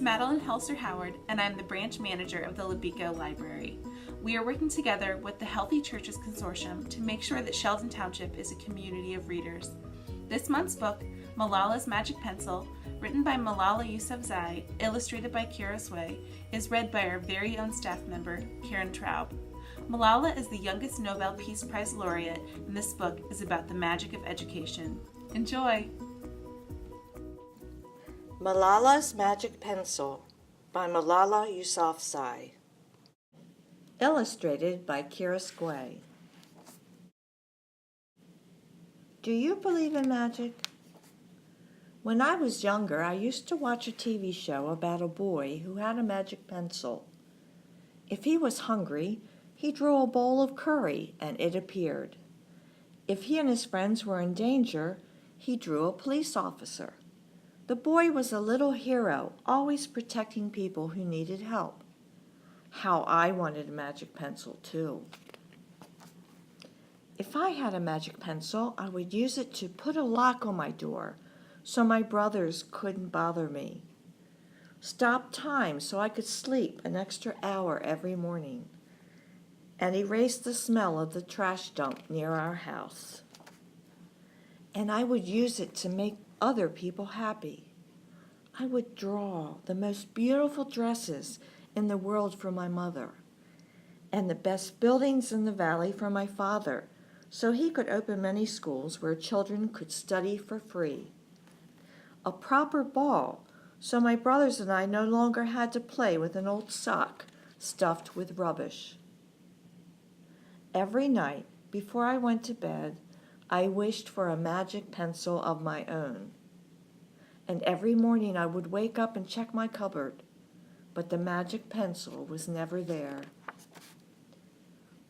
Madeline Helser-Howard, and I'm the branch manager of the Libico Library. We are working together with the Healthy Churches Consortium to make sure that Sheldon Township is a community of readers. This month's book, Malala's Magic Pencil, written by Malala Yousafzai, illustrated by Kira Sway, is read by our very own staff member, Karen Traub. Malala is the youngest Nobel Peace Prize laureate, and this book is about the magic of education. Enjoy! Malala's Magic Pencil by Malala Yousafzai. Illustrated by Kira Sway. Do you believe in magic? When I was younger, I used to watch a TV show about a boy who had a magic pencil. If he was hungry, he drew a bowl of curry and it appeared. If he and his friends were in danger, he drew a police officer. The boy was a little hero, always protecting people who needed help. How I wanted a magic pencil, too. If I had a magic pencil, I would use it to put a lock on my door so my brothers couldn't bother me. Stop time so I could sleep an extra hour every morning. And erase the smell of the trash dump near our house. And I would use it to make other people happy. I would draw the most beautiful dresses in the world for my mother, and the best buildings in the valley for my father, so he could open many schools where children could study for free. A proper ball, so my brothers and I no longer had to play with an old sock stuffed with rubbish. Every night, before I went to bed, I wished for a magic pencil of my own. And every morning I would wake up and check my cupboard, but the magic pencil was never there.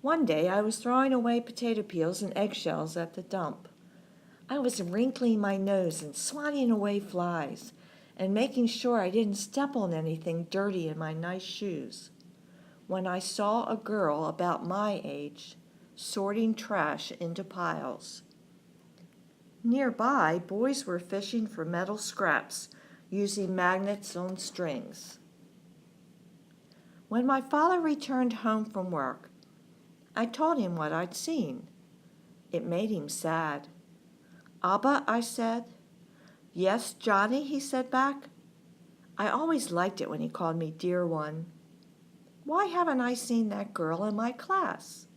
One day I was throwing away potato peels and eggshells at the dump. I was wrinkling my nose and swatting away flies and making sure I didn't step on anything dirty in my nice shoes, when I saw a girl about my age sorting trash into piles. Nearby, boys were fishing for metal scraps using magnets on strings. When my father returned home from work, I told him what I'd seen. It made him sad. "Abba," I said. "Yes, Johnny," he said back. I always liked it when he called me dear one. "Why haven't I seen that girl in my class?"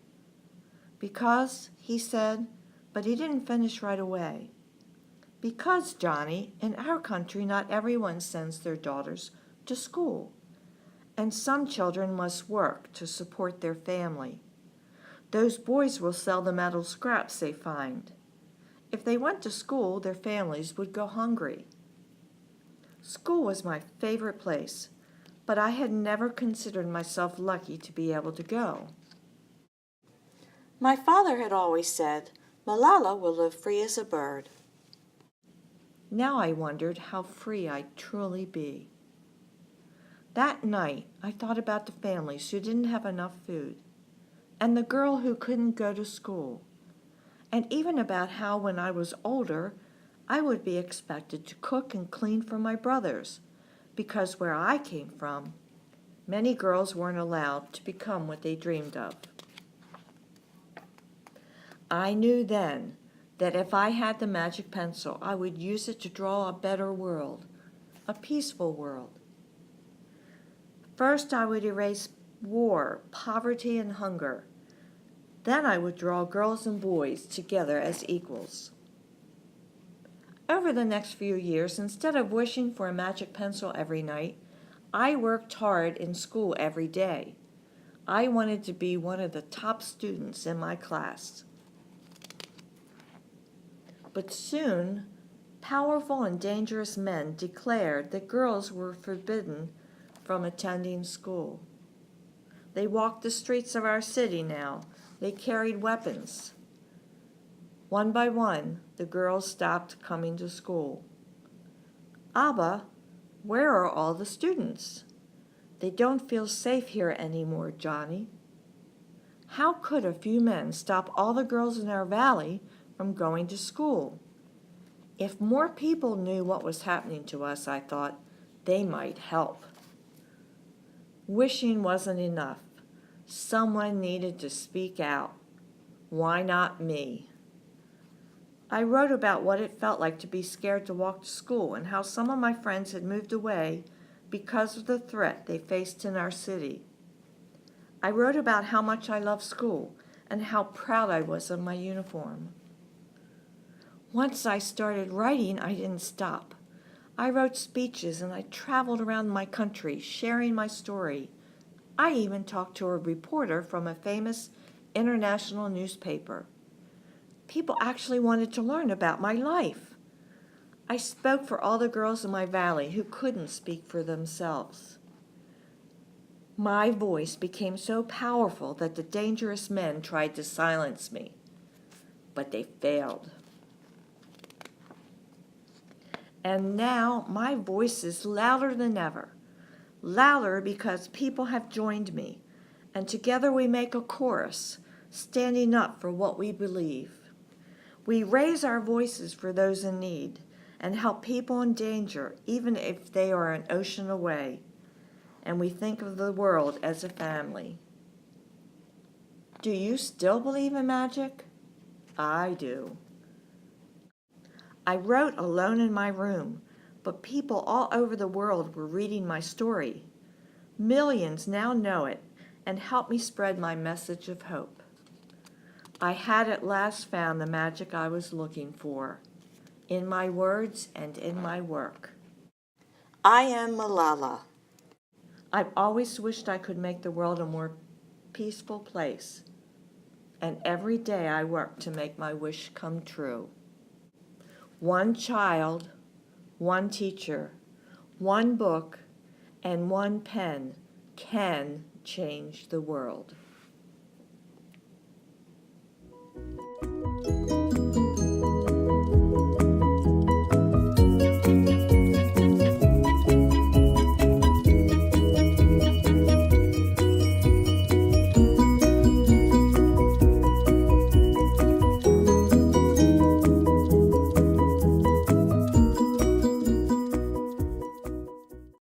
"Because," he said, but he didn't finish right away. "Because, Johnny, in our country not everyone sends their daughters to school, and some children must work to support their family. Those boys will sell the metal scraps they find. If they went to school, their families would go hungry." School was my favorite place, but I had never considered myself lucky to be able to go. My father had always said, "Malala will live free as a bird." Now I wondered how free I'd truly be. That night, I thought about the families who didn't have enough food, and the girl who couldn't go to school, and even about how when I was older, I would be expected to cook and clean for my brothers, because where I came from, many girls weren't allowed to become what they dreamed of. I knew then that if I had the magic pencil, I would use it to draw a better world, a peaceful world. First, I would erase war, poverty, and hunger. Then I would draw girls and boys together as equals. Over the next few years, instead of wishing for a magic pencil every night, I worked hard in school every day. I wanted to be one of the top students in my class. But soon, powerful and dangerous men declared that girls were forbidden from attending school. They walked the streets of our city now. They carried weapons. One by one, the girls stopped coming to school. "Abba, where are all the students? They don't feel safe here anymore, Johnny." How could a few men stop all the girls in our valley from going to school? If more people knew what was happening to us, I thought, they might help. Wishing wasn't enough. Someone needed to speak out. Why not me? I wrote about what it felt like to be scared to walk to school and how some of my friends had moved away because of the threat they faced in our city. I wrote about how much I loved school and how proud I was of my uniform. Once I started writing, I didn't stop. I wrote speeches and I traveled around my country sharing my story. I even talked to a reporter from a famous international newspaper. People actually wanted to learn about my life. I spoke for all the girls in my valley who couldn't speak for themselves. My voice became so powerful that the dangerous men tried to silence me, but they failed. And now my voice is louder than ever. Louder because people have joined me, and together we make a chorus, standing up for what we believe. We raise our voices for those in need and help people in danger, even if they are an ocean away. And we think of the world as a family. Do you still believe in magic? I do. I wrote alone in my room, but people all over the world were reading my story. Millions now know it and help me spread my message of hope. I had at last found the magic I was looking for, in my words and in my work. I am Malala. I've always wished I could make the world a more peaceful place, and every day I work to make my wish come true. One child, one teacher, one book, and one pen can change the world.